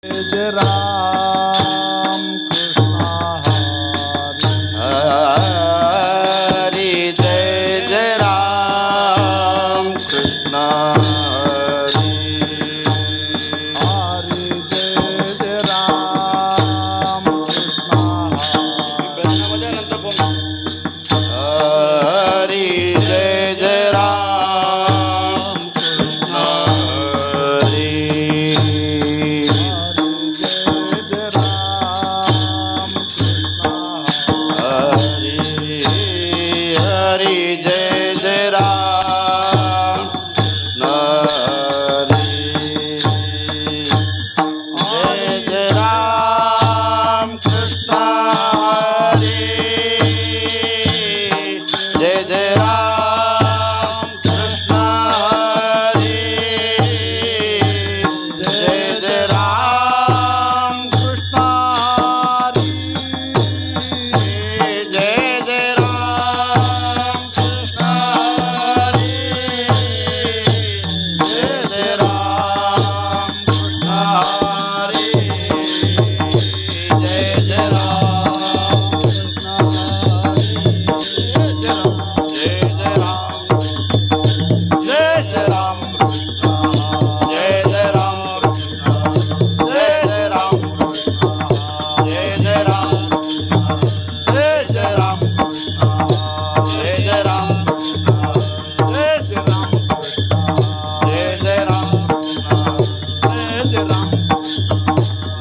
जय राम कृष्ण हरी जय जय राम कृष्ण हरी हरी जय जय राम कृष्ण हरी जय जय राम कृष्ण हरी हरी जय जय राम जय जय राम कृष्ण हरी जय जय राम कृष्ण हरी जय जय राम कृष्ण जय जय राम कृष्ण हरी जय जय राम कृष्ण हरी जय जय राम जय जय राम जय जय राम कृष्ण जय जय राम कृष्ण जय जय राम कृष्ण जय जय राम जय जय राम जय जय राम जय जय राम जय जय राम जय जय राम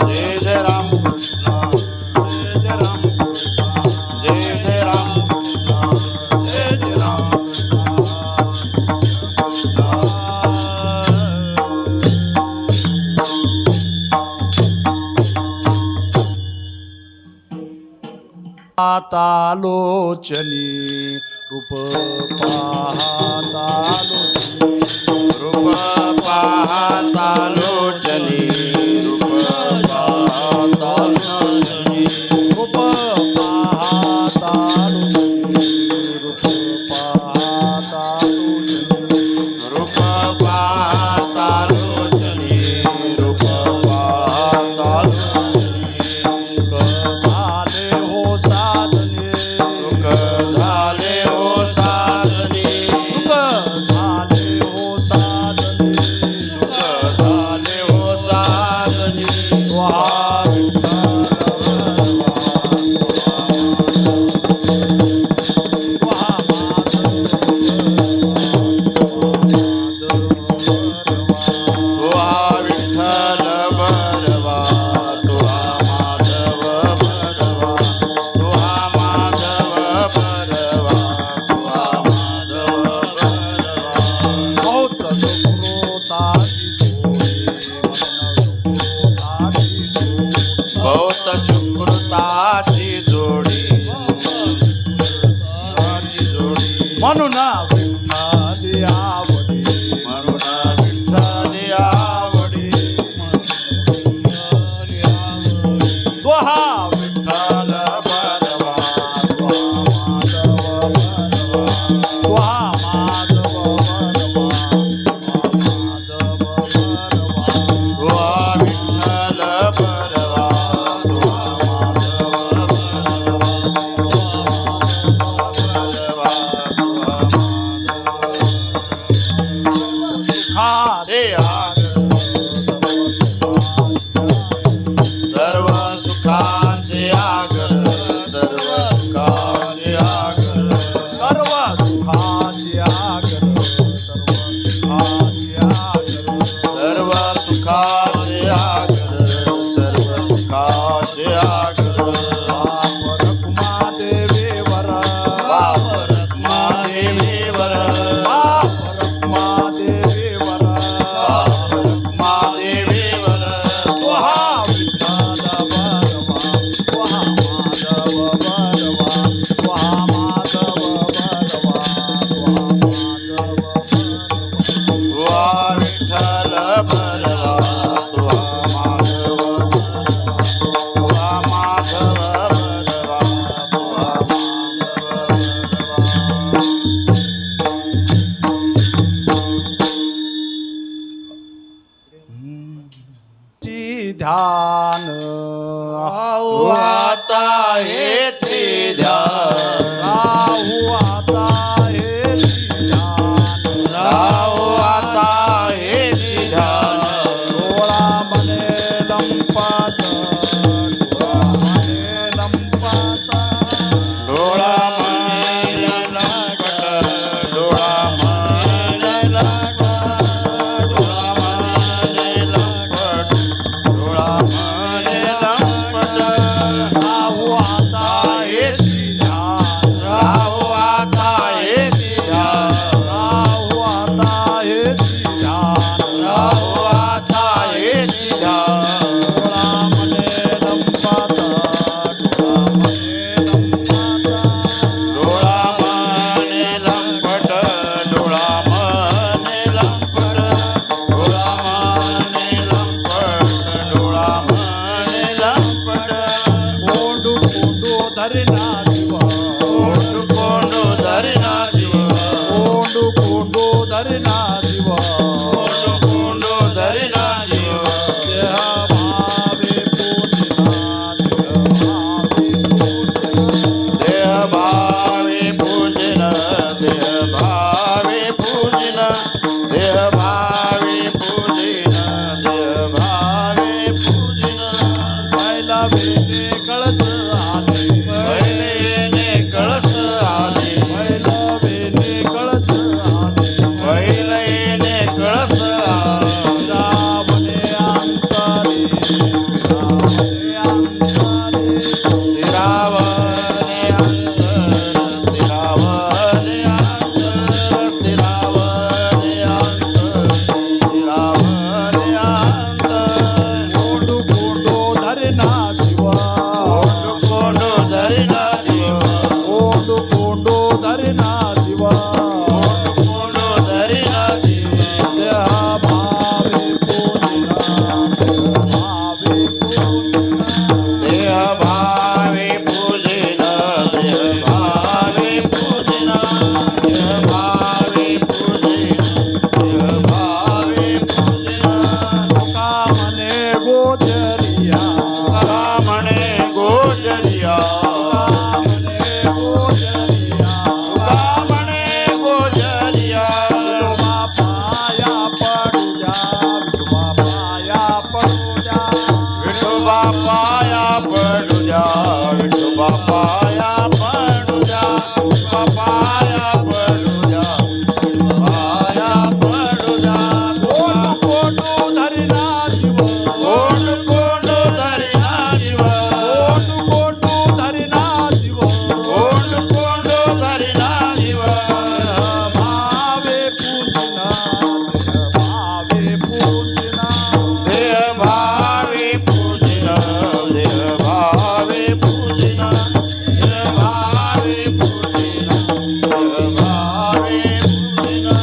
जय जय राम जय जय राम जय जय राम जय जय राम पाहतालोचनी रूप पाहतालोचनी रूप पाहता लोचनी रूप पाहता लोचनी रूप पाहतालोचनी रूप पाहतालोचनी रूप पाहता लोचनी रूप पाहता सुख झाले हो साधने सुख झाले हो साधने सुख झाले हो साधने सुख झाले हो साधने तुहा विठ्ठल भरवा तुहा माधव भरवा तुहा माधव भरवा तुहा माधव भरवा बहुत सुकृताची जोडी बहुत सुकृताची जोडी म्हणून विठ्ठल आवडी म्हणून विठ्ठल आवडी तुहा विठ्ठल भरवा तुहा माधव भरवा माधव भरवा तुहा विठ्ठल भरवा तुहा माधव भरवा सुखाचे सर्व सुखाचे आगर सर्व सुखाचे आगर सर्व सुखाचे आगर सर्व सुखाचे आगर सर्व सुखाचे आगर सर्व सुखाचे आगर महादेवीवर महादेवीवर तुहा विठ्ठल भरवा तुहा माधव भरवा तुहा माधव भरवा तुहा माधव भरवा तुहा विठ्ठल भरवा तुहा माधव भरवा तुहा माधव भरवा ध्यान ध्यान राहू आता हेची ध्यान राहू आता हेची ध्यान राहू आता हेची ध्यान डोळा मने लंपात डोळा मन लंपट डोळा मन लंपट डोळा मन लंपट डोळा मन लंपट राहू आता हेची ध्यान राहू आता हेची ध्यान राहू आता हेची ध्यान राहू आता हेची ध्यान डोळा मने लंपात डोळा मन लंपट डोळा मन लंपट डोळा मन लंपट डोळा मन लंपट कोंडू कोंडू धरना जीव कोंडू कोंडू धरिना जीव कोंडू कोंडू धरना जीव कोंडू कोंडू धरिना जीव देह भावे पूजना देह भावे पूजन देह भावे पूजन देह भावे पूजन पहिला वेने कळस आले पहिलेने कळस आले पहिला वेने कळस आले पहिलेने कळस आले रावणे अंतरे स्थिरावने अंतर स्थिरावने अंतर स्थिरावने अंतर स्थिरावने अंतर कोंडू कोंडू धरना जीव कोंडू कोंडू धरिना जीव कोंडू कोंडू धरना जीव कोंडू कोंडू धरिना जीव देह भावे पूजना देह भावे पूजना देह भावे पूजन देह भावे पूजन देह भावे पूजन देह भावे पूजन का मने गोचरिया कामणे गोचरिया मने गोचरिया कामणे गोचरिया विठोबा पाया पडू जा विठोबा पाया पडू जा विठोबा पाया पडू जा विठोबा पाया पडू जा विठोबा पाया पडू जा पाया पडू जा कोंडू कोंडू धरना जीव कोंडू कोंडू धरिना जीव कोंडू कोंडू धरना जीव कोंडू कोंडू धरिना जीव भावे पूजना भावे पूजना देह भावे पूजन देह भावे पूजन देह भावे पूजन देह भावे पूजन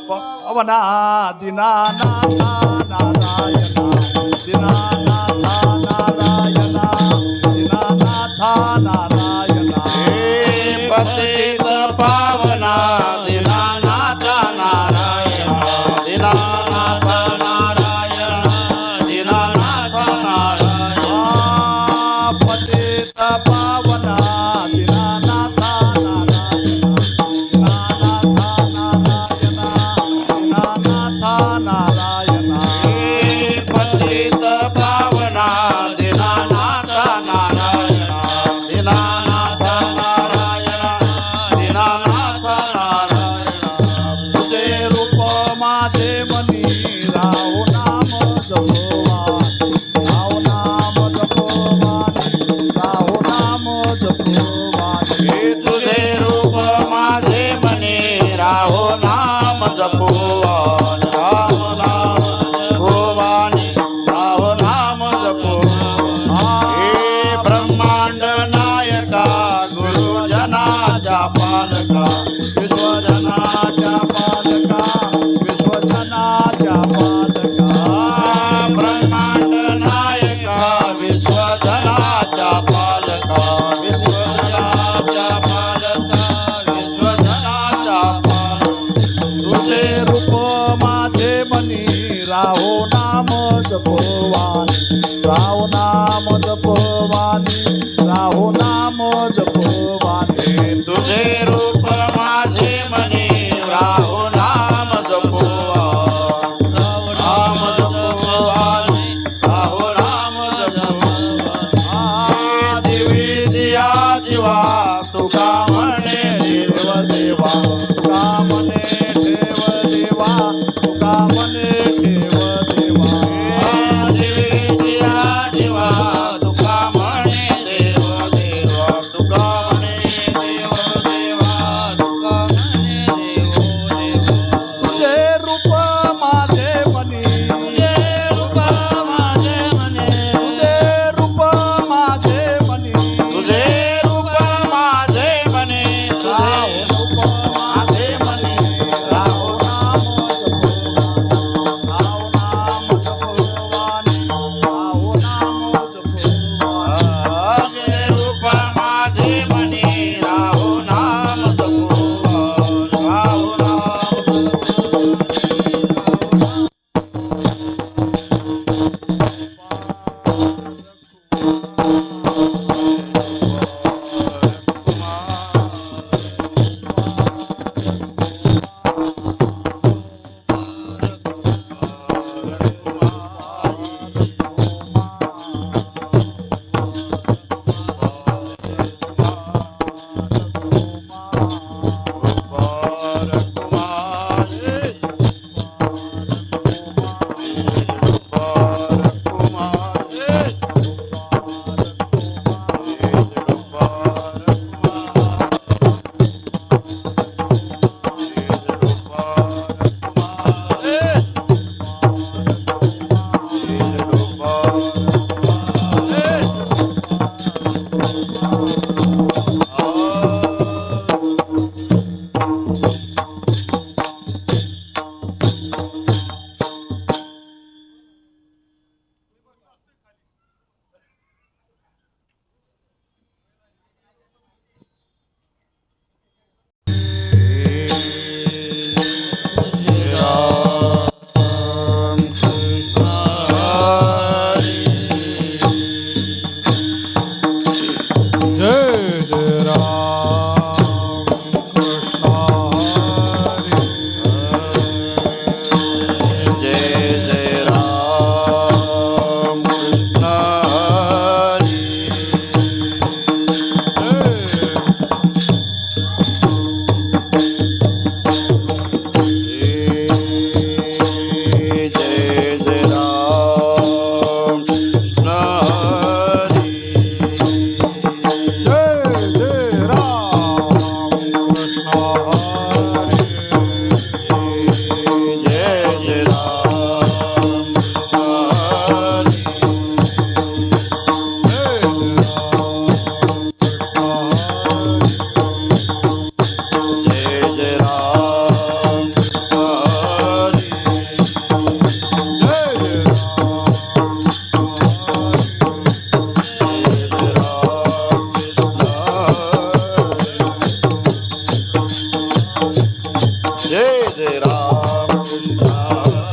पवना दिनानाथा नारायणा दिनानाथा नारायणा दिनानाथा नारायणा पतित पावना दीनानाथ नारायण दीनानाथ नारायण दीनानाथ नारायण पतित पावना दिनानाथा नारायणा तुझे रूप माझे मने राहो नाम जपोवान राम नाम जपोवानी राहो नाम जपोवान हे ब्रह्मांड नायका गुरुजनाच्या पालका विश्वजनाच्या पालका विश्वजनाच्या पालका ब्रह्मांड नायका विश्वजनाच्या पालका विश्वजनाच्या पालका विश्वजनाच्या पालका तुझे रूप माझे मनी राहो नाम जपवानी राहो नाम जपवानी राहो नाम जपवानी तुझे रूप माझे मने राहो नाम जपोवान राहो नाम जपोवान राहो नाम जपोवान जीवीची या जीवा तुका म्हणे देव देवा तुका मने ठेव देवा तुका मने ठेव देवा जीवीची या जीवा तुका म्हणे देव देवा तुका म्हणे देव देवा तुका म्हणे देव देवा तुझे रूप माझे मनी तुझे रूप माझे मने तुझे रूप माझे मनी तुझे रूप माझे मने तुझे रूप माझे मने राहो नाम जपवानी राहो नाम जपवानी तुझे रूप माझे मने राहो नाम जपोवान राहो नाम जपोवान जय जय राम कृष्ण हरी जय जय राम कृष्ण हरी जय जय राम कृष्ण हरी जय जय राम कृष्ण हरी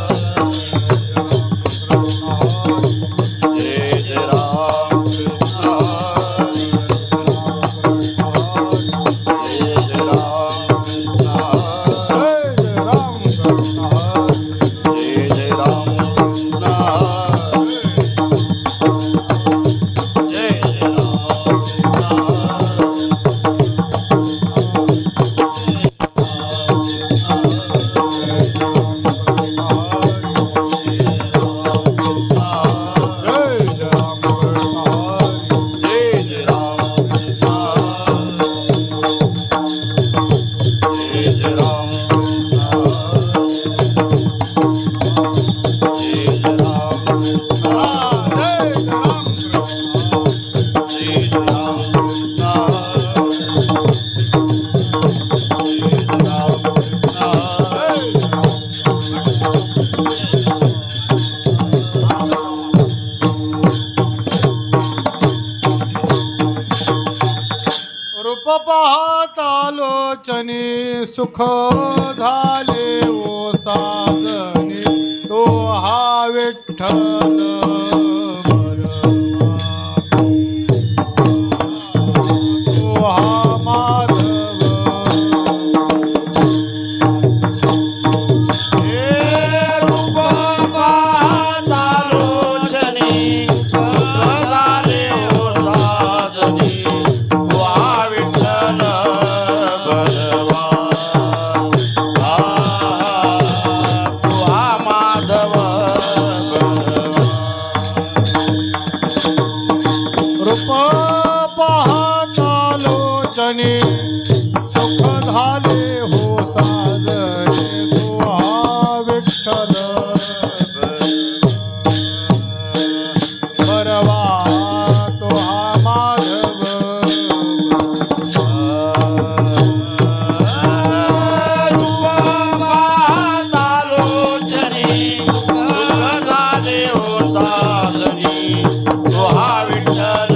जय जय राम जय राम रूप पाहता लोचनी सुख झाले ओ साजनी तो हा विठ्ठल बरवा. तो हा माधव रूप पाहता लोचनी सुख झाले हो साजनी वा विठ्ठल बलवा वा माधव बलवा रूप पाहता लोचनी सुख झाले हो साजने तो हा विठ्ठल बरवा तो हा माधव रूप पाहता लोचनी सुख झाले हो साजनी तो हा विठ्ठल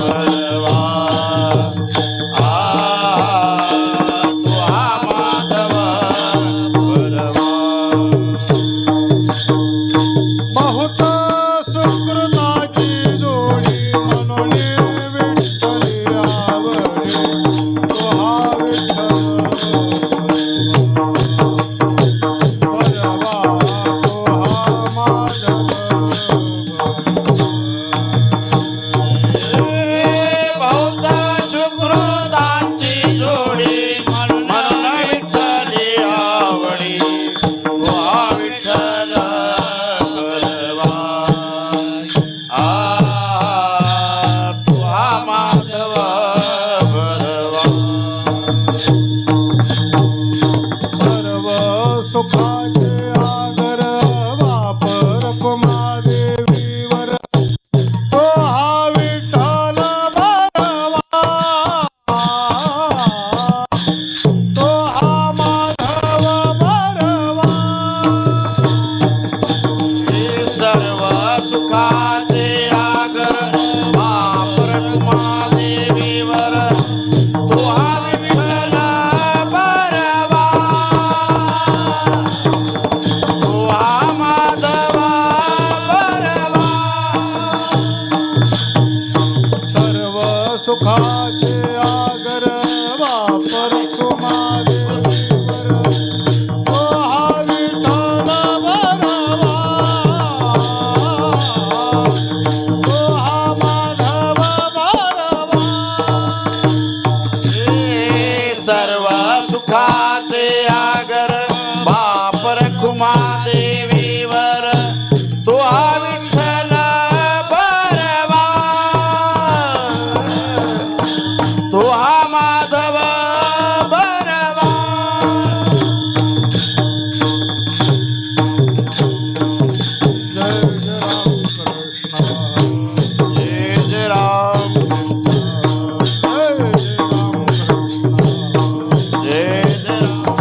बलवा तो हा माधव बलवा बहुत सुकृताची जोडी म्हणून विठ्ठली आवडे तो हा विठ्ठल बरवा तो हा माधव बहुत सुकृतांची जोडी म्हणून विठ्ठली आवडी वा विठ्ठल बलवा तुहा माधव बलवा सर्व सुखाचे आदर वापर कुमादेवीवर तो हा विठ्ठल बरवा तो हा माधव बरवा हे सर्व सुखाचे आगर वापर कुमादेवीवर तुहा विठ्ठल बलवा तुहा माधव बलवा सर्व सुखाचे आगर वापर कुमादेवीवर तो हा विठ्ठल बरवा तो हा माधव बरवा हे सर्व सुखाचे आगर वापर कुमादेवीवर तो हा विठ्ठल बलवा तो हा माधव बलवा जय जय राम कृष्ण जय जय राम जय जय राम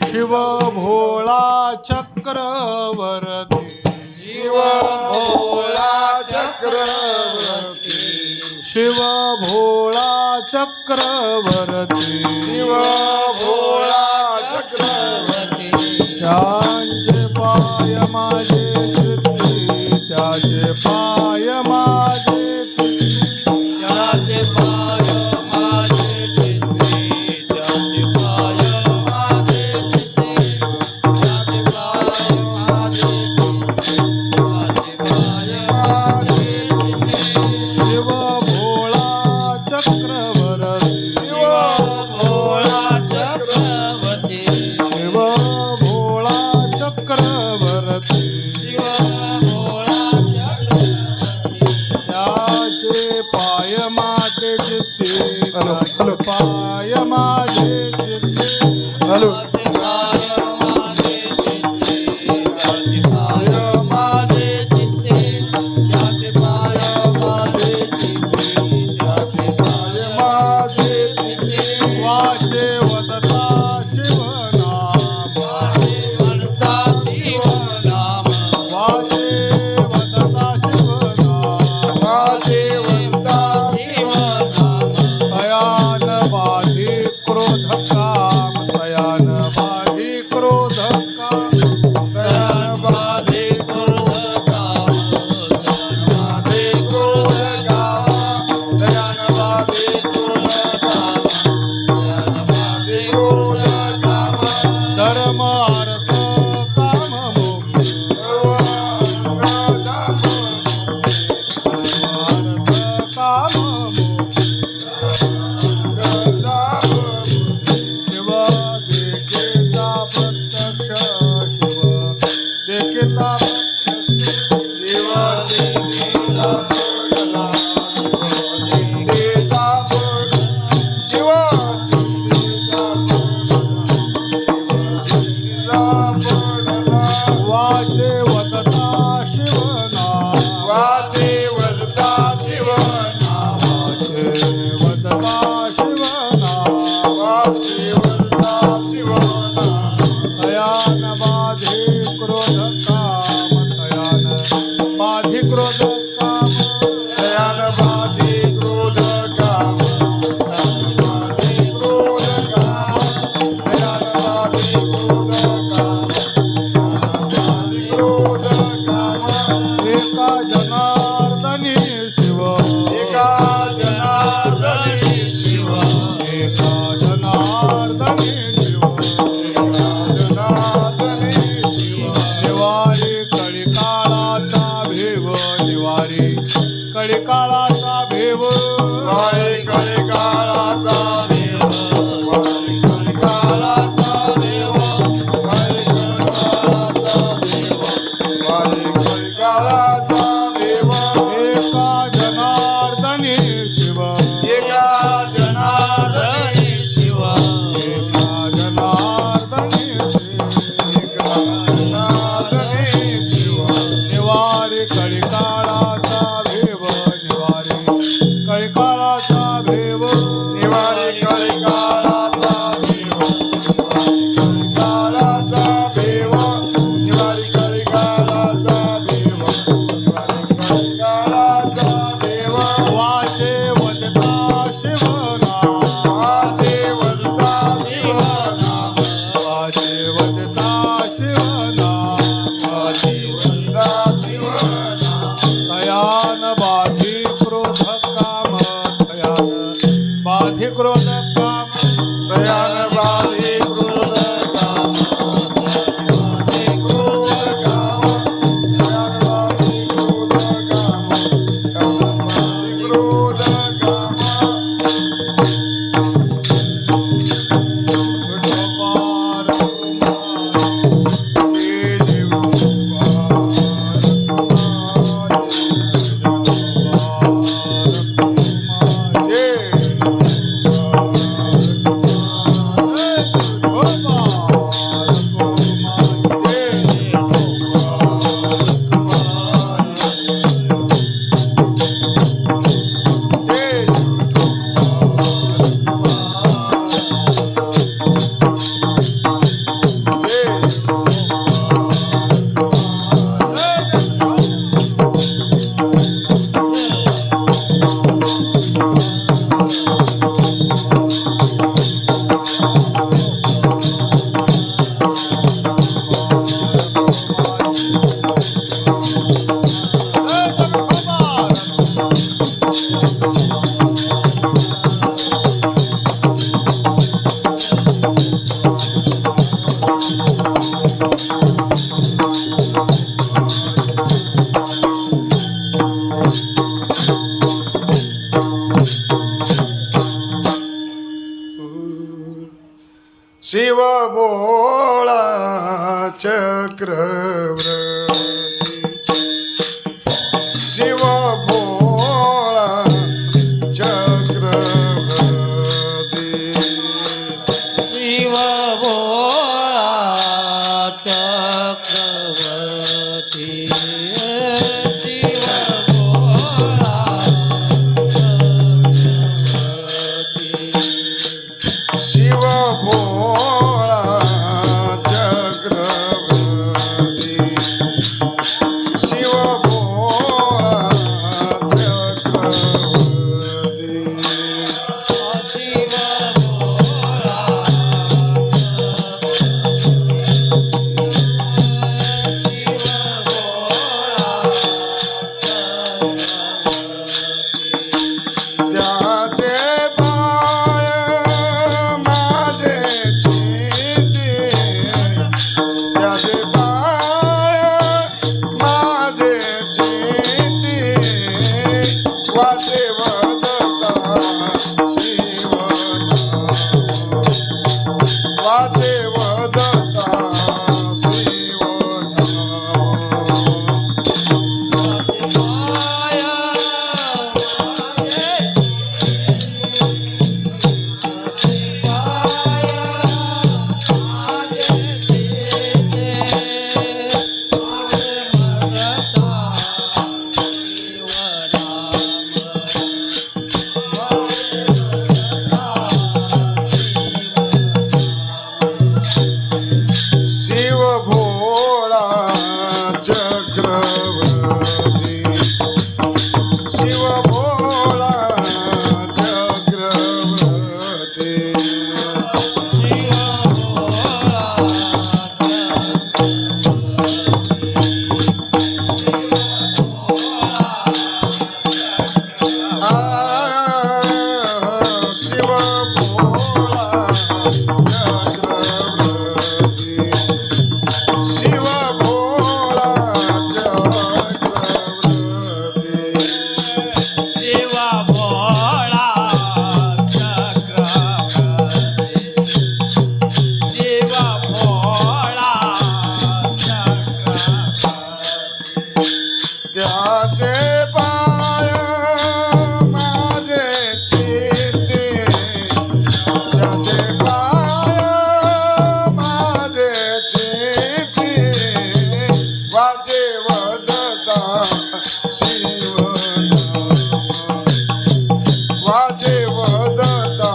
शिव भोळा चक्रवर्ती शिव भोळा चक्रवर्ती शिव भोळा चक्रवर्ती शिव भोळा चक्रवर्ती त्यांचे पाय माझे चित्ती त्याचे पाय माझे त्याचे पाय माझे चित्ते त्याचे पाय माझे चित्ते त्याचे पाय माझे चित्ते त्याचे पाय माझे चित्ते शिव भोळा चक्रवर्ती शिव भोळा चक्रवर्ती शिव भोळा चक्रवर्ती शिव भोळा चक्रवर्ती त्याचे पाय माझे चित्ते त्याचे पाय माझे चित्ते त्याचे पाय माझे चित्ते त्याचे पाय माझे चित्ते त्याचे पाय माझे चित्ते त्याचे पाय माझे चित्ते वाचे वदता शिवनाम वाचे वदता शिवनाम वाचे वदता शिवनाम वाचे वदता शिवनाम तयान बाधी क्रोध काम तयान बाधी क्रोध काम दयान बाधे क्रोध काम दयान बाधे क्रोध काम दयान बाधे क्रोध काम दयान बाधे क्रोध काम धर्म अर्थ काम मोक्ष अर्थ काम मोक्ष शिव देखेचा प्रत्यक्ष शिव देखेचा प्रत्यक्ष वाचे वदता शिवनाम वाचे वदता शिवनाम तयान बाधे क्रोध काम तयान बाधी क्रोध काम एका जनार्दनी शिव एका जनार्दनी शिव एका जनार्दनी शिव जनार्दनी शिव निवारी कळिकाळाचा भेव निवारी कळिकाळाचा भेव वाई कळिकाळाचा देव वाई कळिकाळाचा देव वाई कळिकाळाचा देव वाई कळिकाळाचा देव एका जनार्दनी शिव एका जनार्दनी शिव एका जनार्दनी शिव एका जनार्दनी शिव निवारी कळिकाळाचा भेव निवारी कळिकाळाचा भेव निवारी कळिकाळाचा देव कळिकाळाचा देव निवारी कळिकाळाचा देव निवारी कळिकाळाचा देव वाचे वदता शिवनाम वाचे वदता शिवनाम वाचे वदता शिवनाम वाचे वदता शिवनाम तयान बाधी क्रोध काम तयान बाधी क्रोध काम दयान बाधे क्रोध काम दयान बाधे क्रोध काम दयान बाधे क्रोध काम शिव भोळा चक्रवर्ती शिव भोळा चक्रवर्ती शिव भोळा चक्रवर्ती शिव भोळा चक्रवर्ती शिव भोळा चक्रवर्ती शिव भोळा चक्रवर्ती शिव भोळा त्याचे पाय माझे चिंती त्याचे पाय माझे चिंती वाचे वदता शिवनाम वाचे वदता शिवनाम शिव भोळा चक्रवर्ती शिव भोळा चक्रवर्ती शिव भोळा चक्रवर्ती शिव भोळा चक्रवर्ती शिव भोळा चक्रवर्ती शिव भोळा चक्रवर्ती त्याचे पाय माझे चित्ते त्याचे पाय माझे चित्ते वाचे वदता शिवनाम वाचे वदता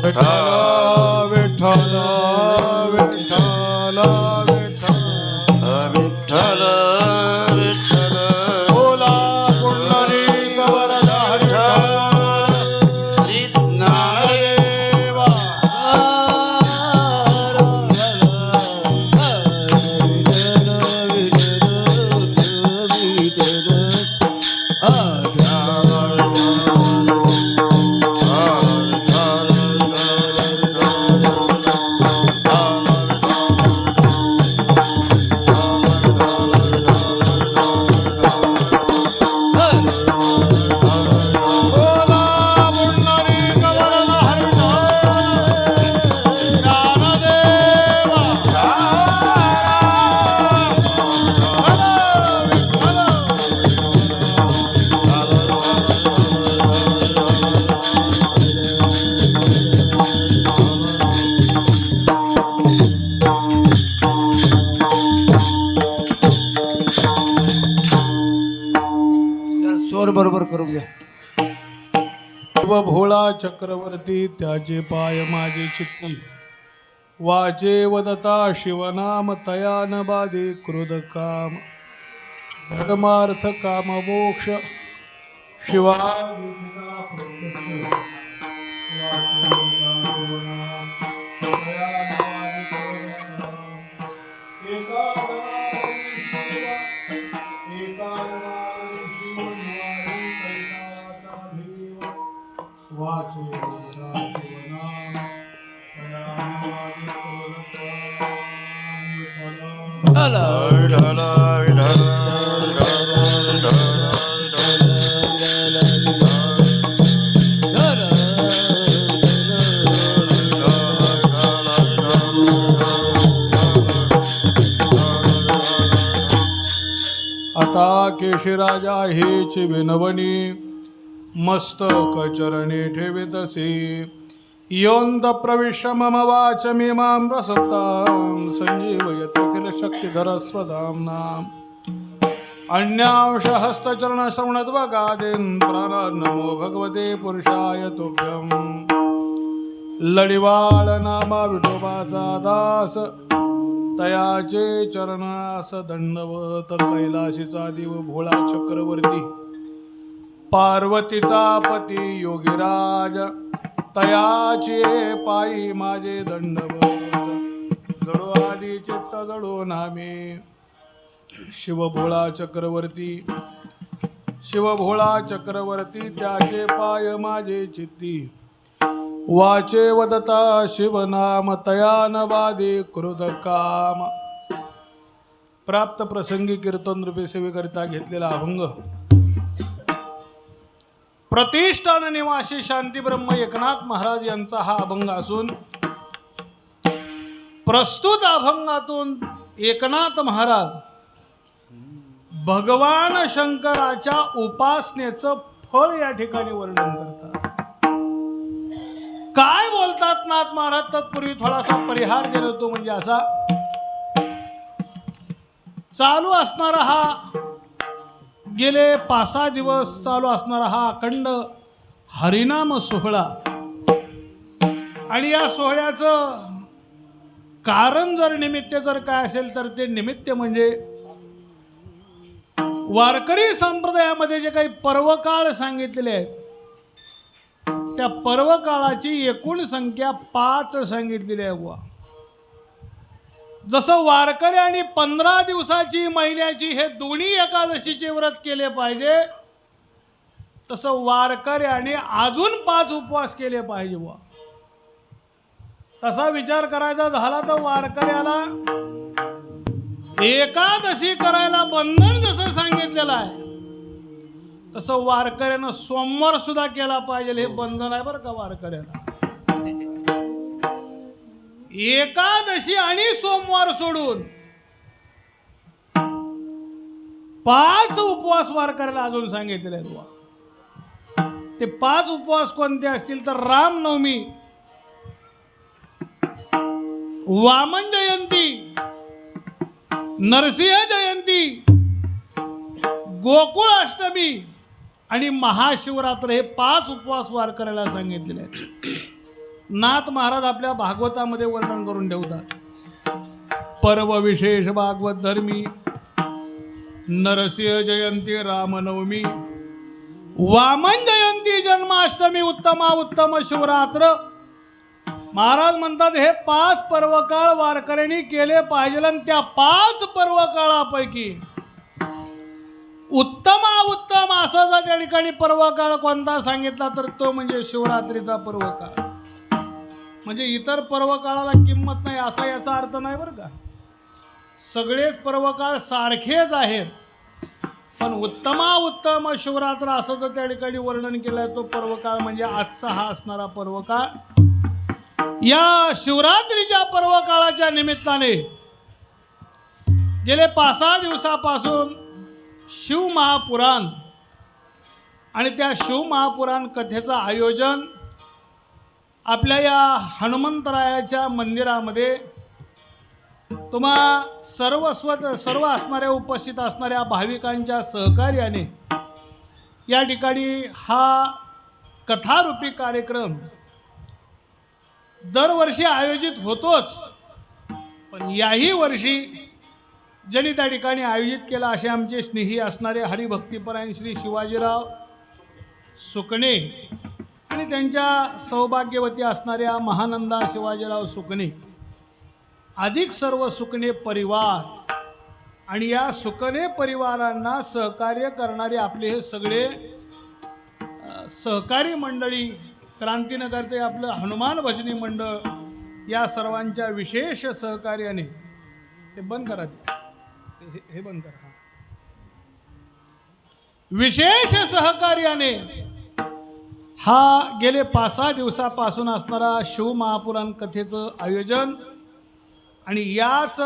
विठ्ठल विठ्ठल विठ्ठल विठ्ठल विठ्ठल विठ्ठल बोला पुंडलिक वरदा हरी देवा बोला पुंडलिक वरदा स्वर बरोबर करून घ्या. शिव भोळा चक्रवर्ती त्याचे पाय माझे चित्ती वाचे वदता शिवनाम तया न बाधे क्रोध काम धर्मार्थ काम मोक्ष शिवा वाचे वदता शिवनाम तयानबादे कुरुदकाम. चला. आता केशीराजा हेच विनवणी मस्तक चरणी ठेवितसे योंत प्रविश्य मम वाचमिमां रसतां संजीवयत अखिल शक्तिधर स्वधाम्नाम् अन्यांश हस्तचरण श्रवणत्वगादीन् प्राणान् नमो भगवते पुरुषाय तुभ्यं. लडिवाळ नामा विठोबाचा दास तयाचे चरणास दंडवत कैलाशीचा दिव भोळा चक्रवर्ती पार्वतीचा पती योगीराज तयाचे पायी माझे दंडवत जडो आदी चित्त जडो नामे. शिवभोळा चक्रवर्ती शिवभोळा चक्रवर्ती त्याचे पाय माझे चित्ती वाचे वदता शिवनाम तयान बाधे क्रोध काम. प्राप्त प्रसंगी कीर्तन रूपे सेवेकरिता घेतलेला अभंग प्रतिष्ठान निवासी शांती ब्रह्म एकनाथ महाराज यांचा हा अभंग असून प्रस्तुत अभंगातून एकनाथ महाराज भगवान शंकराच्या उपासनेचं फळ या ठिकाणी वर्णन करतात. काय बोलतात नाथ महाराज तत्पूर्वी थोडासा परिहार देतो म्हणजे असा चालू असणारा हा गेले 5-6 दिवस चालू असणारा हा अखंड हरिनाम सोहळा आणि या सोहळ्याचं कारण जर निमित्त जर काय असेल तर ते निमित्त म्हणजे वारकरी संप्रदायामध्ये जे काही पर्वकाळ सांगितलेले आहेत त्या पर्वकाळाची एकूण संख्या 5 सांगितलेली आहे. बुवा जसं वारकरी आणि 15 दिवसाची महिन्याची हे दोन्ही एकादशीचे व्रत केले पाहिजे तसं वारकऱ्याने अजून 5 उपवास केले पाहिजे. बुवा तसा विचार करायचा झाला तर वारकऱ्याला एकादशी करायला बंधन जसं सांगितलेलं आहे तसं वारकऱ्यानं सोमवार सुद्धा केला पाहिजे हे बंधन आहे बरं का वारकऱ्याला. एकादशी आणि सोमवार सोडून 5 उपवास वारकऱ्याला अजून सांगितलेले आहेत. ते 5 उपवास कोणते असतील तर रामनवमी, वामन जयंती, नरसिंह जयंती, गोकुळ अष्टमी आणि महाशिवरात्र हे 5 उपवास वारकऱ्याला सांगितलेले आहेत. नाथ महाराज आपल्या भागवतामध्ये वर्णन करून ठेवतात. पर्व विशेष भागवत धर्मी नरसिंह जयंती, रामनवमी, वामन जयंती, जन्माष्टमी, उत्तम शिवरात्र. महाराज म्हणतात हे 5 पर्वकाळ वारकऱ्यांनी केले पाहिजे आणि त्या 5 पर्वकाळापैकी उत्तम असा जर त्या ठिकाणी पर्वकाळ कोणता सांगितला तर तो म्हणजे शिवरात्रीचा पर्वकाळ. म्हणजे इतर पर्वकाळाला किंमत नाही असा याचा अर्थ नाही बरं का. सगळेच पर्वकाळ सारखेच आहेत पण उत्तम शिवरात्र असं जर त्या ठिकाणी वर्णन केलंय तो पर्वकाळ म्हणजे आजचा हा असणारा पर्वकाळ. या शिवरात्रीच्या पर्वकाळाच्या निमित्ताने गेले 5-6 दिवसापासून शिवमहापुराण आणि त्या शिवमहापुराण कथेचं आयोजन आपल्या या हनुमंतरायाच्या मंदिरामध्ये तुम्हा सर्व असणाऱ्या उपस्थित असणाऱ्या भाविकांच्या सहकार्याने या ठिकाणी हा कथारूपी कार्यक्रम दरवर्षी आयोजित होतोच पण याही वर्षी ज्यांनी त्या ठिकाणी आयोजित केला असे आमचे स्नेही असणारे हरिभक्तीपरायण श्री शिवाजीराव सुकणे आणि त्यांच्या सौभाग्यवती असणाऱ्या महानंदा शिवाजीराव सुकणे अधिक सर्व सुकणे परिवार आणि या सुकणे परिवारांना सहकार्य करणारे आपले हे सगळे सहकारी मंडळी क्रांतीनगरचे आपलं हनुमान भजनी मंडळ या सर्वांच्या विशेष सहकार्याने ते बंद करा हे बंद करा विशेष सहकार्याने हा गेले 5-6 दिवसापासून असणारा शिवमहापुराण कथेचं आयोजन आणि याच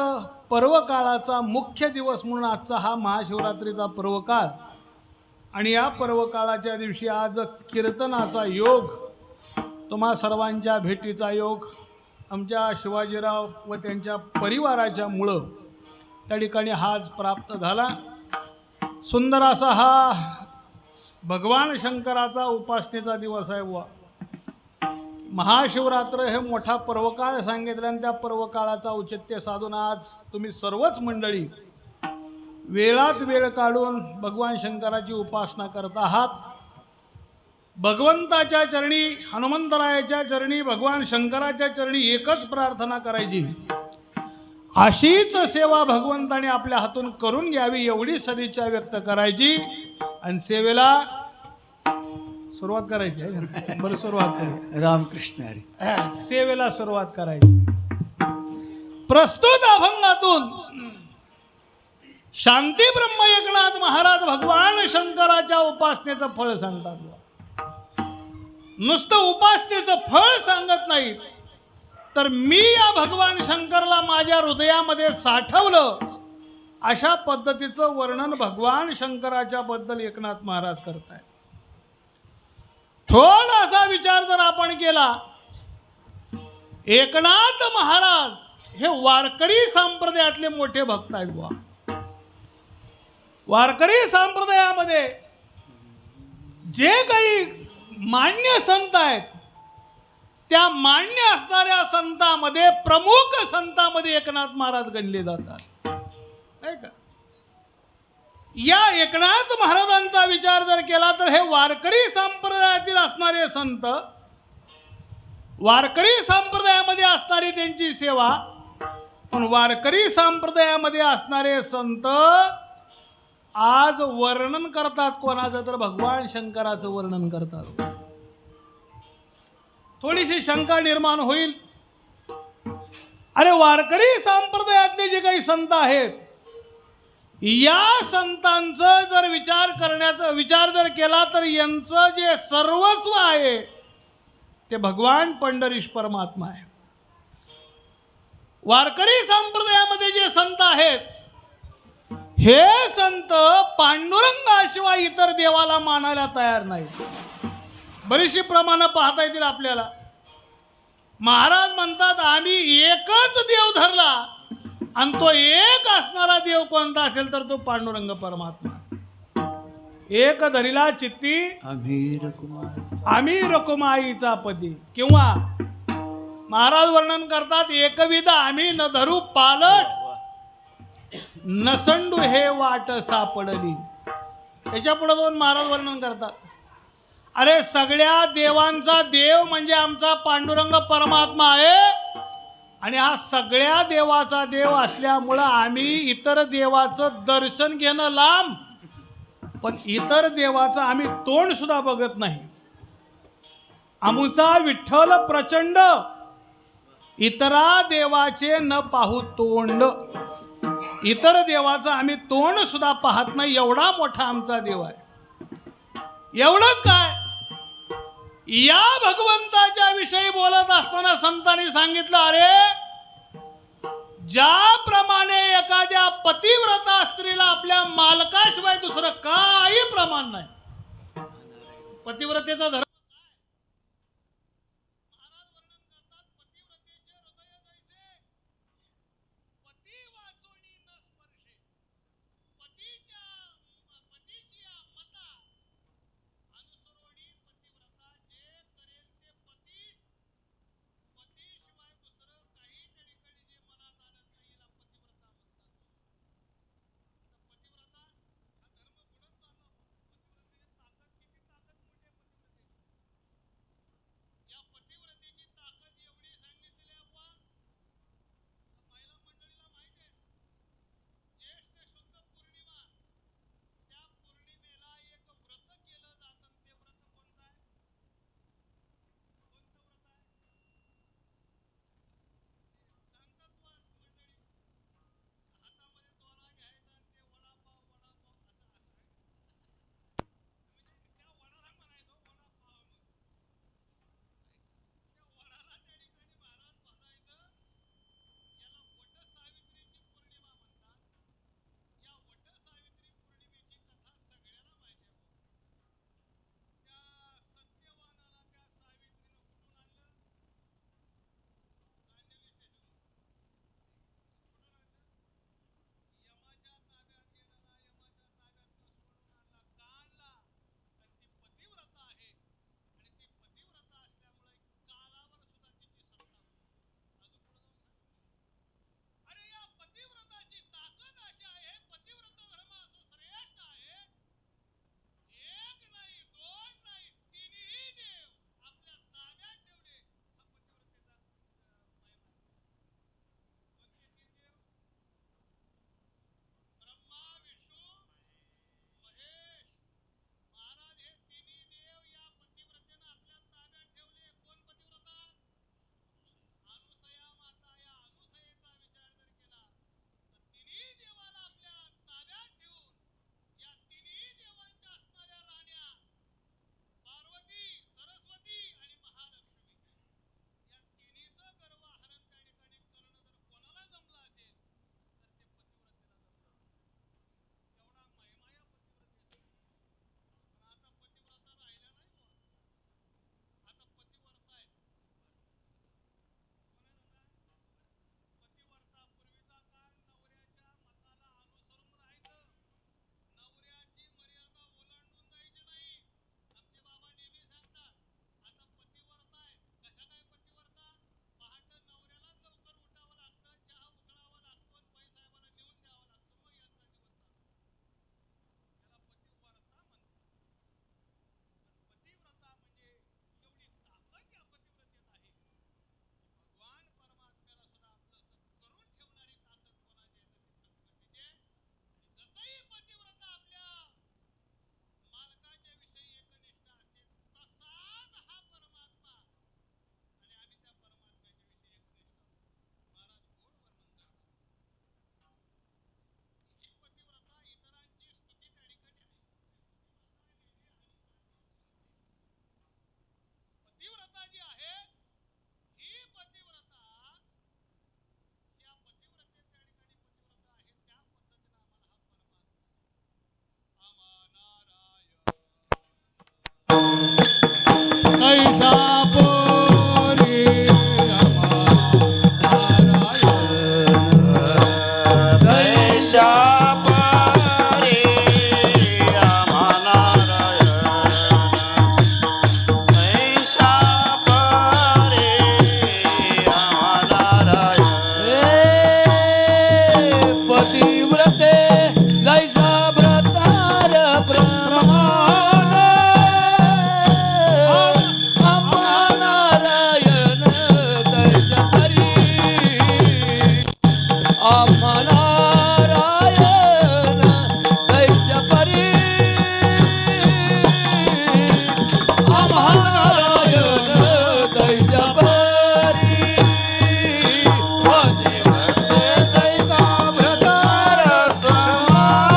पर्व काळाचा मुख्य दिवस म्हणून आजचा हा महाशिवरात्रीचा पर्व काळ आणि या पर्व काळाच्या दिवशी आज कीर्तनाचा योग, तुम्हा सर्वांच्या भेटीचा योग आमच्या शिवाजीराव व त्यांच्या परिवाराच्या मुळं त्या ठिकाणी आज प्राप्त झाला. सुंदर असा हा भगवान शंकराचा उपासनेचा दिवस आहे. बुवा महाशिवरात्र हे मोठा पर्वकाळ सांगितलं आणि त्या पर्वकाळाचा औचित्य साधून आज तुम्ही सर्वच मंडळी वेळात वेळ काढून भगवान शंकराची उपासना करत आहात. भगवंताच्या चरणी, हनुमंतरायाच्या चरणी, भगवान शंकराच्या चरणी एकच प्रार्थना करायची, अशीच सेवा भगवंताने आपल्या हातून करून घ्यावी एवढी सदिच्छा व्यक्त करायची आणि सेवेला सुरुवात करायची आहे. बरं, सुरुवात करायची. रामकृष्ण हरी. सेवेला सुरुवात करायची. प्रस्तुत अभंगातून शांती ब्रह्म एकनाथ महाराज भगवान शंकराच्या उपासनेचं फळ सांगतात. नुसतं उपासनेचं फळ सांगत नाहीत, तर मी या भगवान शंकरला माझ्या हृदयामध्ये साठवलं अशा पद्धतीचं वर्णन भगवान शंकराच्या बद्दल एकनाथ महाराज करतायत. थोडासा विचार जर आपण केला, एकनाथ महाराज हे वारकरी संप्रदायातले मोठे भक्त आहेत. बुवा वारकरी संप्रदायामध्ये जे काही मान्य संत आहेत, त्या मान्य असणाऱ्या संतांमध्ये प्रमुख संतांमध्ये एकनाथ महाराज गणले जातात, नाही का? या एकनाथ महाराजांचा विचार जर केला तर हे वारकरी संप्रदायातील असणारे संत, वारकरी संप्रदायामध्ये असणारी त्यांची सेवा, पण वारकरी संप्रदायामध्ये असणारे संत आज वर्णन करतात कोणाचं, तर भगवान शंकराचं वर्णन करतात. थोडीशी शंका निर्माण होईल, अरे वारकरी संप्रदायातले जे काही संत आहेत, या संतांचं जर विचार जर केला तर यांचं जे सर्वस्व आहे ते भगवान पंढरीश परमात्मा आहे. वारकरी संप्रदायामध्ये जे संत आहेत, हे संत पांडुरंगाशिवाय इतर देवाला मानायला तयार नाही. बरीचशी प्रमाणं पाहता येतील आपल्याला. महाराज म्हणतात आम्ही एकच देव धरला आणि तो एक असणारा देव कोणता असेल तर तो पांडुरंग परमात्मा. एक धरिला चित्ती आम्ही रकुमाईचा पती. किंवा महाराज वर्णन करतात एकविध आम्ही न धरू पालट, नसंडू हे वाट सापडली. याच्या पुढे दोन महाराज वर्णन करतात, अरे सगळ्या देवांचा देव म्हणजे आमचा पांडुरंग परमात्मा आहे आणि हा सगळ्या देवाचा देव असल्यामुळं आम्ही इतर देवाचं दर्शन घेणं लांब, पण इतर देवाचं आम्ही तोंड सुद्धा बघत नाही. आमचा विठ्ठल प्रचंड, इतरा देवाचे न पाहू तोंड. इतर देवाचं आम्ही तोंड सुद्धा पाहत नाही, एवढा मोठा आमचा देव आहे. एवढंच काय, या भगवंताच्या विषयी बोलत असताना संतांनी सांगितलं, अरे ज्याप्रमाणे एखाद्या पतिव्रता स्त्रीला आपल्या मालकाशिवाय दुसरं काही प्रमाण नाही, पतिव्रतेचा धर्म तैसा परी तैशा परी आम्हा नारायण तैशा परी आम्हा नारायण पतिव्रते जैसा व्रतार प्रमाण आम्हा नारायण तैसा परी आम्हा नारायण तैसा परी आम्हा नारायण तैसा परी तैसा व्रतार समान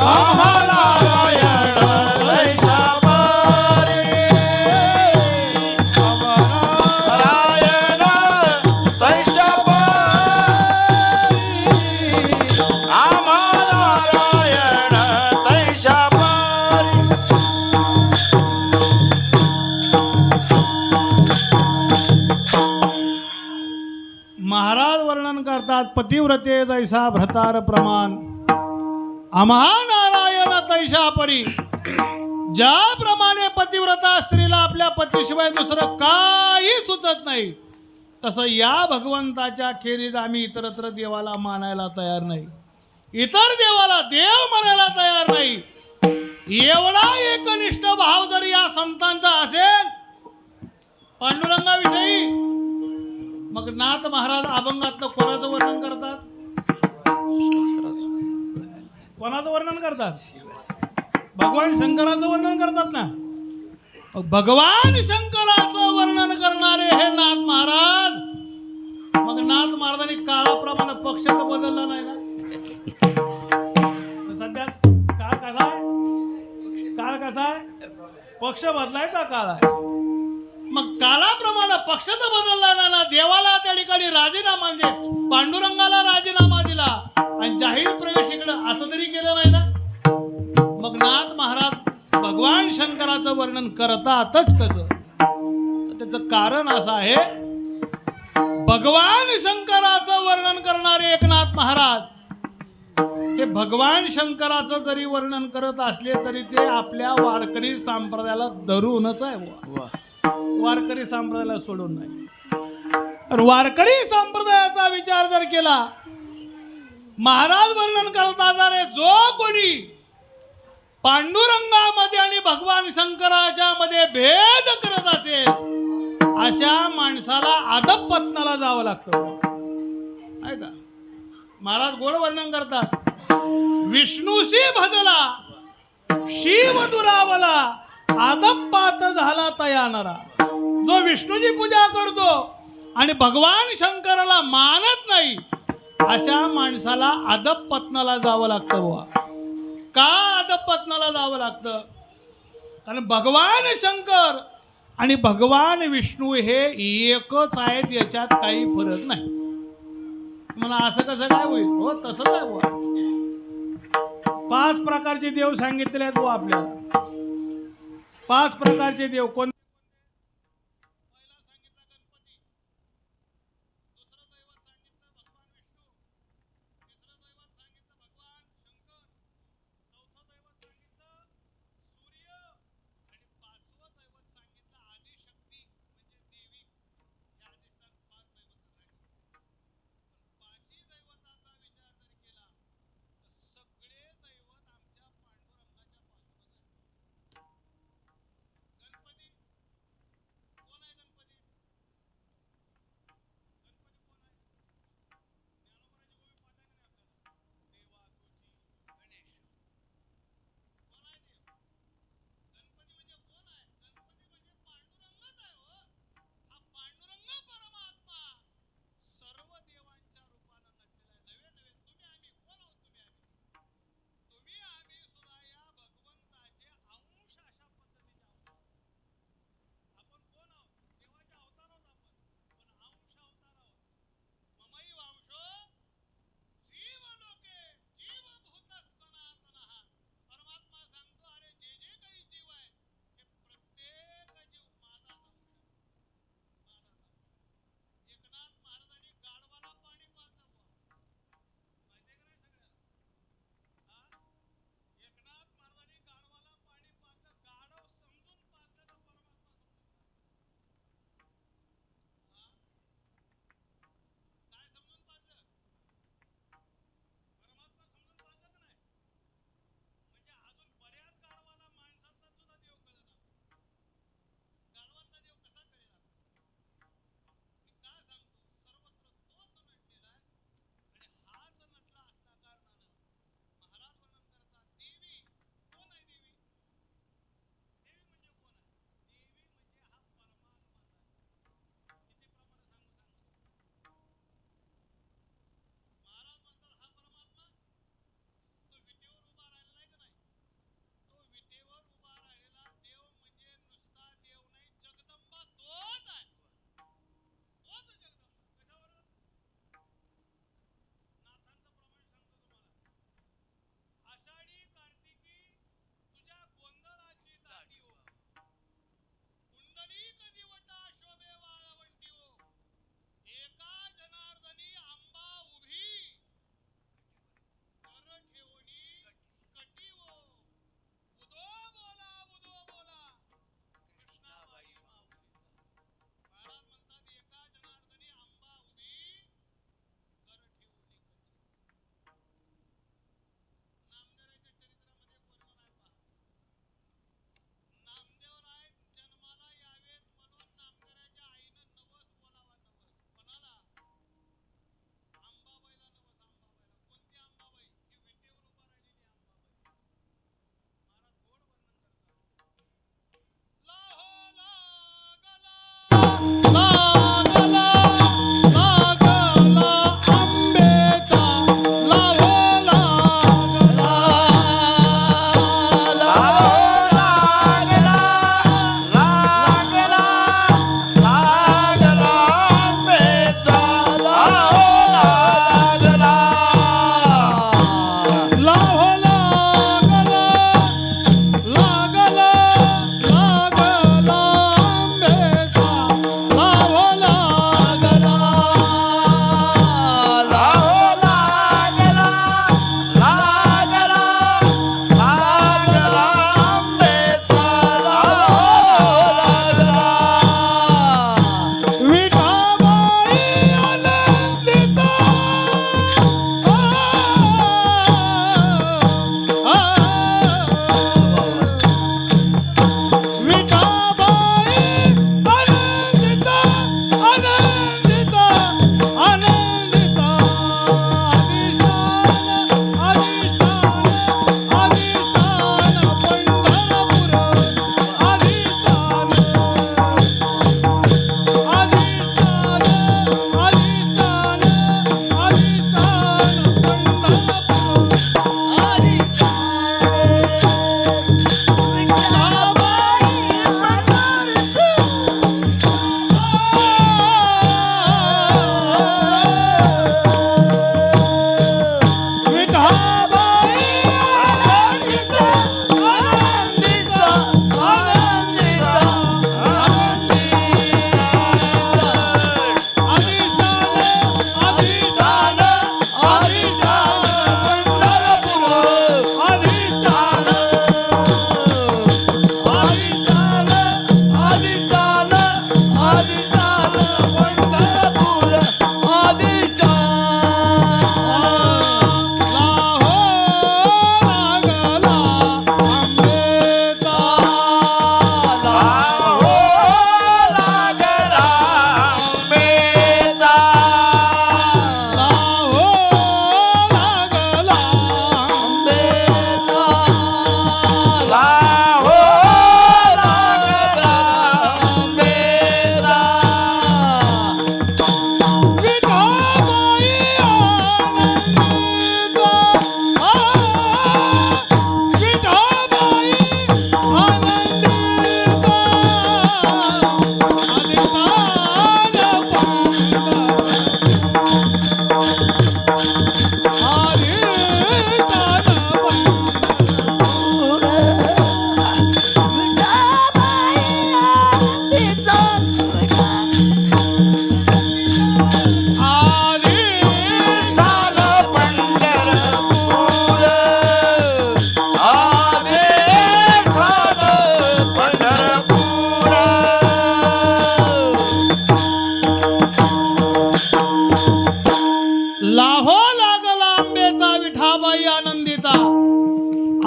आम्हा नारायण तैशा परी आम्हा नारायण तैशा परी आम्हा नारायण तैशा परी महाराज वर्णन करतात पतिव्रते जैसा भ्रतार प्रमाण आम्हा नारायण तैसा परी. ज्याप्रमाणे पतिव्रता स्त्रीला आपल्या पतीशिवाय दुसरं काही सुचत नाही, तसं या भगवंताच्या खेरीज आम्ही इतरत्र देवाला मानायला तयार नाही, इतर देवाला देव म्हणायला तयार नाही. एवढा एकनिष्ठ भाव जर या संतांचा असेल पांडुरंगाविषयी, मग नाथ महाराज अभंगातलं कोणाचं वर्णन करतात? कोणाचं वर्णन करतात? भगवान शंकराचं वर्णन करतात ना. मग भगवान शंकराचं वर्णन करणारे हे नाथ महाराज. मग नाथ महाराजांनी काळाप्रमाणे पक्ष तर बदलला नाही ना. सध्या काळ कसा आहे? काळ कसा आहे? पक्ष बदलायचा काळ आहे. मग काळाप्रमाणे पक्ष तर बदलला नाही ना. देवाला त्या ठिकाणी राजीनामा म्हणजे पांडुरंगाला राजीनामा दिला आणि जाहीर प्रवेश इकडं असं तरी केलं नाही ना. मग नाथ महाराज भगवान शंकराचं वर्णन करतातच कसं? तर त्याचं कारण असं आहे, भगवान शंकराचं वर्णन करणारे एकनाथ महाराज हे भगवान शंकराचं जरी वर्णन करत असले तरी ते आपल्या वारकरी संप्रदायाला धरूनच आहे. वारकरी संप्रदायाला सोडून नाही. तर वारकरी संप्रदायाचा विचार जर केला, महाराज वर्णन करतात अरे जो कोणी पांडुरंगामध्ये आणि भगवान शंकराच्या मध्ये भेद करत असेल अशा माणसाला अधपतनाला जावं लागतं. आहे का? महाराज गोड वर्णन करतात, विष्णूशी भजला शिव दुरावला अधपात झाला तयानरा. जो विष्णूची पूजा करतो आणि भगवान शंकराला मानत नाही अशा माणसाला अधपतनाला जावं लागतं. बुवा का अधपतनाला जावं लागतं? कारण भगवान शंकर आणि भगवान विष्णू हे एकच आहेत, याच्यात काही फरक नाही. मला असं कसं काय होईल? हो तसंच आहे बुवा. 5 प्रकारचे देव सांगितले आहेत बुवा आपल्याला. 5 प्रकारचे देव कोण? पहिला सांगितला गणपती, दुसरं दैवत सांगितलं भगवान विष्णू, तिसरं दैवत सांगितलं भगवान शंकर, चौथं दैवत सांगितलं सूर्य आणि 5वं दैवत सांगितलं आदिशक्ती म्हणजे देवी. या अधिष्ठान 5 दैवत झाली. 5ही दैवताचा विचार जर केला तर सगळे दैवत आमच्या पांडुरंगाच्या पासूनच आहेत. गणपती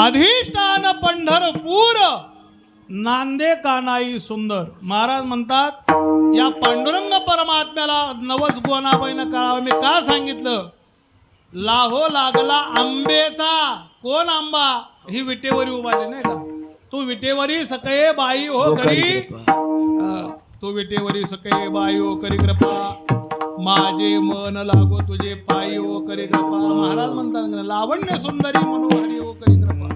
अधिष्ठान पंढरपूर नांदे कानाई सुंदर. महाराज म्हणतात या पांडुरंग परमात्म्याला नवस गोनाबाईनं काळावं. मी का सांगितलं? लाहो लागला आंबेचा. कोण आंबा? ही विटेवरी उभारली नाही का? तू विटेवरी सकाळी बाई हो करी, तू विटेवरी सकाळी बाई हो करी कृपा, माझे मन लागो तुझे पायी हो करी कृपा. महाराज म्हणतात लावण्य सुंदरी मनोहरी हो करी कृपा.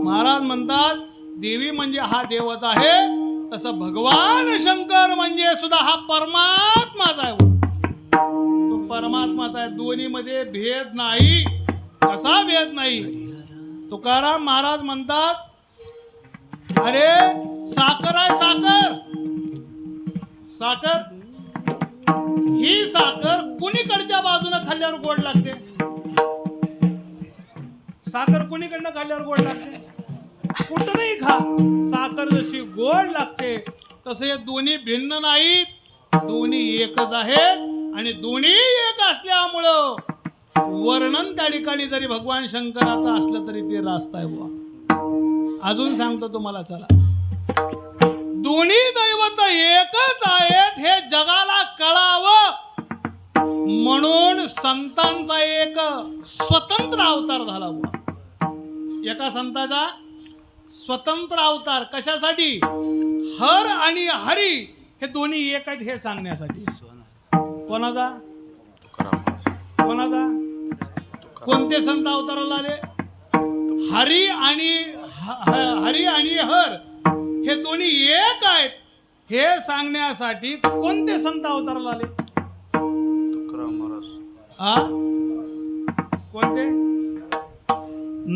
महाराज म्हणतात देवी म्हणजे हा देवच आहे, तसं भगवान शंकर म्हणजे सुद्धा हा परमात्माच आहे. तो परमात्माचा आहे. दोन्ही मध्ये भेद नाही. कसा भेद नाही? तुकाराम महाराज म्हणतात अरे साखर आहे साखर, साखर ही साखर कुणीकडच्या बाजूने खाल्ल्यावर गोड लागते? साखर कुणीकडनं खाल्ल्यावर गोड लागते? कुठंही खा, साखर जशी गोड लागते तसे दोन्ही भिन्न नाहीत, दोन्ही एकच आहेत. आणि दोन्ही एक असल्यामुळं वर्णन त्या ठिकाणी जरी भगवान शंकराचं असलं तरी ते रास्त आहे बुवा. अजून सांगतो तुम्हाला, चला. दोन्ही दैवत एकच आहेत हे जगाला कळावं म्हणून संतांचा एक स्वतंत्र अवतार झाला बुवा. एका संताचा स्वतंत्र अवतार. कशासाठी? हर आणि हरी हे दोन्ही एक आहेत हे सांगण्यासाठी. कोणाचा? कोणाचा? कोणते संत अवताराला आले? हरी आणि हरी आणि हर हे दोन्ही एक आहेत हे सांगण्यासाठी कोणते संत अवताराला आले? हा? कोणते?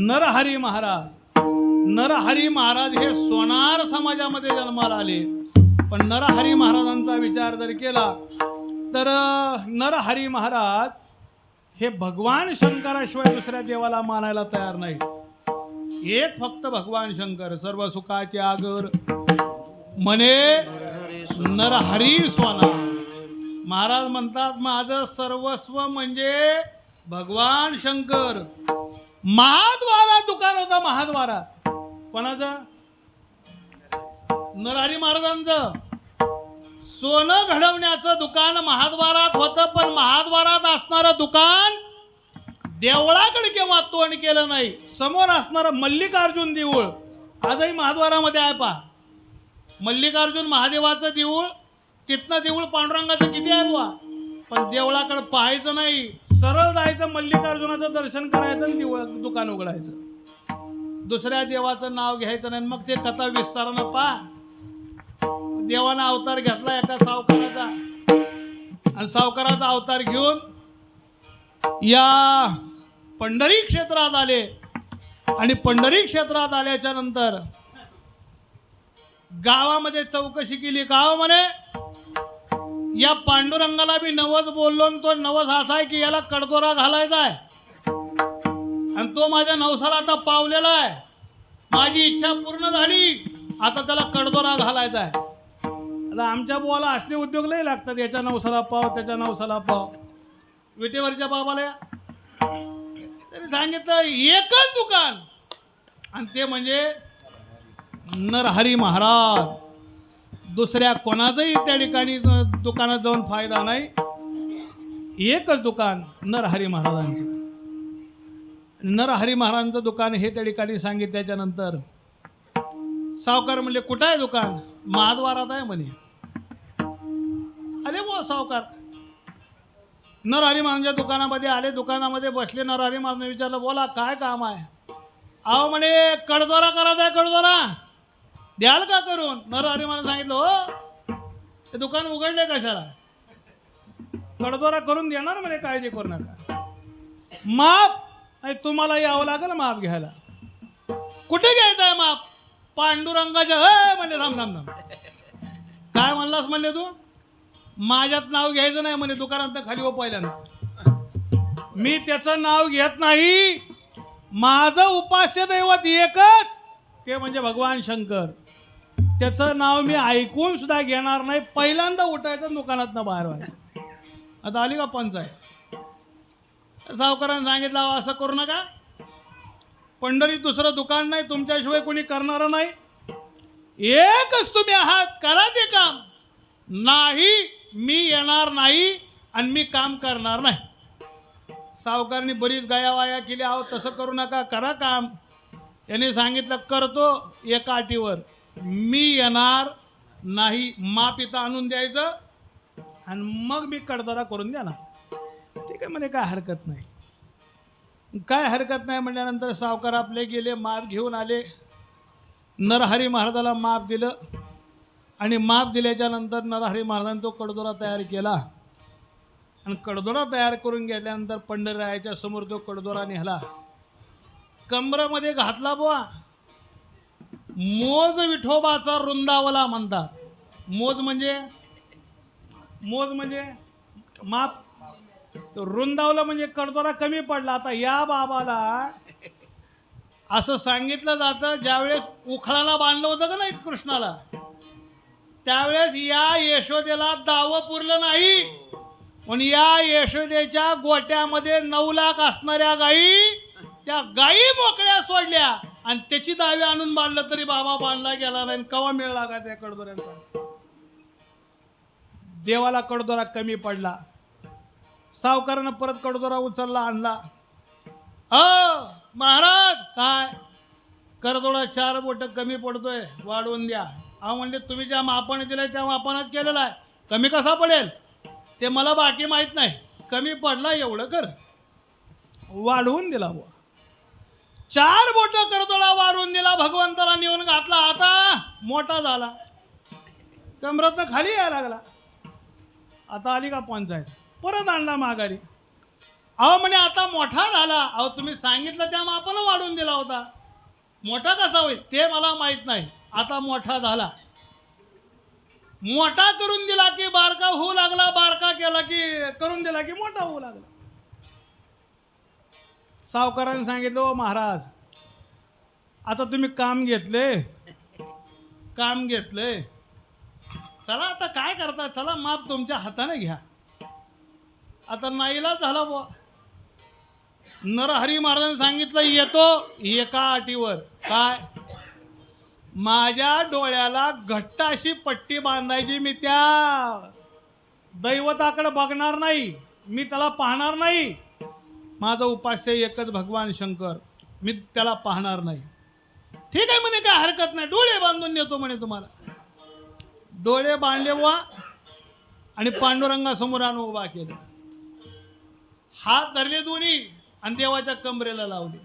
नरहरी महाराज. नरहरी महाराज हे सोनार समाजामध्ये जन्माला आले. पण नरहरी महाराजांचा विचार जर केला तर नरहरी महाराज हे भगवान शंकराशिवाय दुसऱ्या देवाला मानायला तयार नाही. एक फक्त भगवान शंकर. सर्व सुखाचे आगर म्हणे नरहरी सोना. महाराज म्हणतात माझं सर्वस्व म्हणजे भगवान शंकर. महाद्वारा दुकान होतं. महाद्वारात कोणाचं? नरहरी महाराजांचं. सोनं घडवण्याचं दुकान महाद्वारात होतं. पण महाद्वारात असणारं दुकान देवळाकडे केव्हा तोंड केलं नाही. समोर असणारं मल्लिकार्जुन देऊळ आजही महाद्वारामध्ये आहे. पहा मल्लिकार्जुन महादेवाचं देऊळ, तिथनं देऊळ पांडुरंगाचं किती आहे बुवा. पण देवळाकडे पाहायचं नाही, सरळ जायचं मल्लिकार्जुनाचं दर्शन करायचं आणि देऊळ दुकान उघडायचं. दुसऱ्या देवाचं नाव घ्यायचं नाही. मग ते कथा विस्तारानं पहा. देवानं अवतार घेतला एका सावकाराचा आणि सावकाराचा अवतार घेऊन या पंढरी क्षेत्रात आले. आणि पंढरी क्षेत्रात आल्याच्या नंतर गावामध्ये चौकशी केली. गाव म्हणे या पांडुरंगाला मी नवस बोललो, तो नवस असा आहे की याला कडदोरा घालायचा आहे आणि तो माझ्या नवसाला आता पावलेला आहे. माझी इच्छा पूर्ण झाली, आता त्याला कडदोरा घालायचा आहे. आता आमच्या बुवाला असले उद्योग लई लागतात. याच्या नवसाला पाव, त्याच्या नवसाला पाव. विटेवरच्या बाबाला तरी सांगितलं एकच दुकान आणि ते म्हणजे नरहरी महाराज. दुसऱ्या कोणाचंही त्या ठिकाणी दुकानात जाऊन फायदा नाही. एकच दुकान नरहरी महाराजांचं. नरहरी महाराजांचं दुकान हे त्या ठिकाणी सांगितल्याच्या नंतर सावकार म्हणले कुठं आहे दुकान? महाद्वारात आहे म्हणे. अरे बुवा सावकार. नरहरी महाराजांच्या दुकानामध्ये आले. दुकानामध्ये बसले. नरहरी महाराजांनी विचारलं बोला काय काम आहे? अहो म्हणे कडदोरा करायचा आहे. कडदोरा द्याल का करून? नरहरी महाराज सांगितलं हो ते दुकान उघडले कशाला? कडदोरा करून देणार म्हणे, काळजी करू नका. माप तुम्हाला यावं लागेल माप घ्यायला. कुठे घ्यायचं आहे माप? पांडुरंगाच्या. म्हणजे थांब थांब थांब काय म्हणलास म्हणले तू? माझ्यात नाव घ्यायचं नाही म्हणे दुकानात खाली. हो पहिल्यांदा मी त्याचं नाव घेत नाही. माझं उपास्य दैवत एकच, ते म्हणजे भगवान शंकर. त्याचं नाव मी ऐकून सुद्धा घेणार नाही. पहिल्यांदा उठायचं दुकानातनं बाहेर व्हायचं. आता आली का पंचायत? सावकारांनी सांगितलं असं करू नका. पंढरीत दुसरं दुकान नाही, तुमच्याशिवाय कोणी करणारं नाही. एकच तुम्ही आहात, करा ते काम. नाही मी येणार नाही आणि मी काम करणार नाही. सावकारनी बरीच गायावाया केली. अहो तसं करू नका, करा काम. याने सांगितलं करतो एका अटीवर, मी येणार नाही. माप इथं आणून द्यायचं आणि मग मी कडदारा करून देणार. ठीक आहे म्हणे, काय हरकत नाही. काय हरकत नाही म्हटल्यानंतर सावकार आपले गेले, माप घेऊन आले. नरहरी महाराजाला माप दिलं आणि माप दिल्याच्या नंतर नरहरी महाराजांनी तो कडदोरा तयार केला आणि कडदोरा तयार करून घेतल्यानंतर पंढरीरायाच्या समोर तो कडदोरा नेला, कमरामध्ये घातला. बुवा मोज विठोबाचा रुंदावला म्हणतात. मोज म्हणजे माप. रुंदावला म्हणजे कडदोरा कमी पडला. आता या बाबाला असं सांगितलं जातं, ज्यावेळेस उखळाला बांधलं होतं का नाही कृष्णाला, त्यावेळेस या यशोदेला दावं पुरलं नाही. पण या यशोदेच्या गोट्यामध्ये 9 लाख असणाऱ्या गायी, त्या गायी मोकळ्या सोडल्या आणि त्याची दावे आणून बांधलं तरी बाबा बांधला गेला नाही. कवा मेळ लागायचा या कडदोऱ्यांचा. देवाला कडदोरा कमी पडला. सावकारानं परत कडदोरा उचलला, आणला. महाराज काय कडदोरा 4 बोट कमी पडतोय, वाढवून द्या. म्हणले तुम्ही ज्या मापाने दिलंय त्या मापानच केलेला आहे, कमी कसा पडेल ते मला बाकी माहित नाही. कमी पडला एवढं कर. वाढवून दिला. बुवा 4 बोट कडदोरा वाढवून दिला, भगवंताला नेऊन घातला. आता मोठा झाला, कमरातनं खाली यायला लागला. आता आली का पंचायत, परत आणला माघारी. म्हणे आता मोठा झाला. तुम्ही सांगितलं त्या मापानं वाढवून दिला होता, मोठा कसा होईल ते मला माहित नाही. आता मोठा झाला, मोठा करून दिला की बारका होऊ लागला, बारका केला की करून दिला की मोठा होऊ लागला. सावकाराने सांगितलं, ओ महाराज आता तुम्ही काम घेतले, चला आता काय करता, चला माप तुमच्या हाताने घ्या. आता नाईलाज झाला. बुवा नरहरी महाराजांनी सांगितलं, येतो एका अटीवर. काय, माझ्या डोळ्याला घट्ट अशी पट्टी बांधायची. मी त्या दैवताकडे बघणार नाही, मी त्याला पाहणार नाही. माझं उपास्य एकच भगवान शंकर, मी त्याला पाहणार नाही. ठीक आहे म्हणे, काय हरकत नाही, डोळे बांधून नेतो म्हणे तुम्हाला. डोळे बांधले बुवा आणि पांडुरंगासमोर आणून उभा केला. हात धरले दोन्ही आणि देवाच्या कमरेला लावले.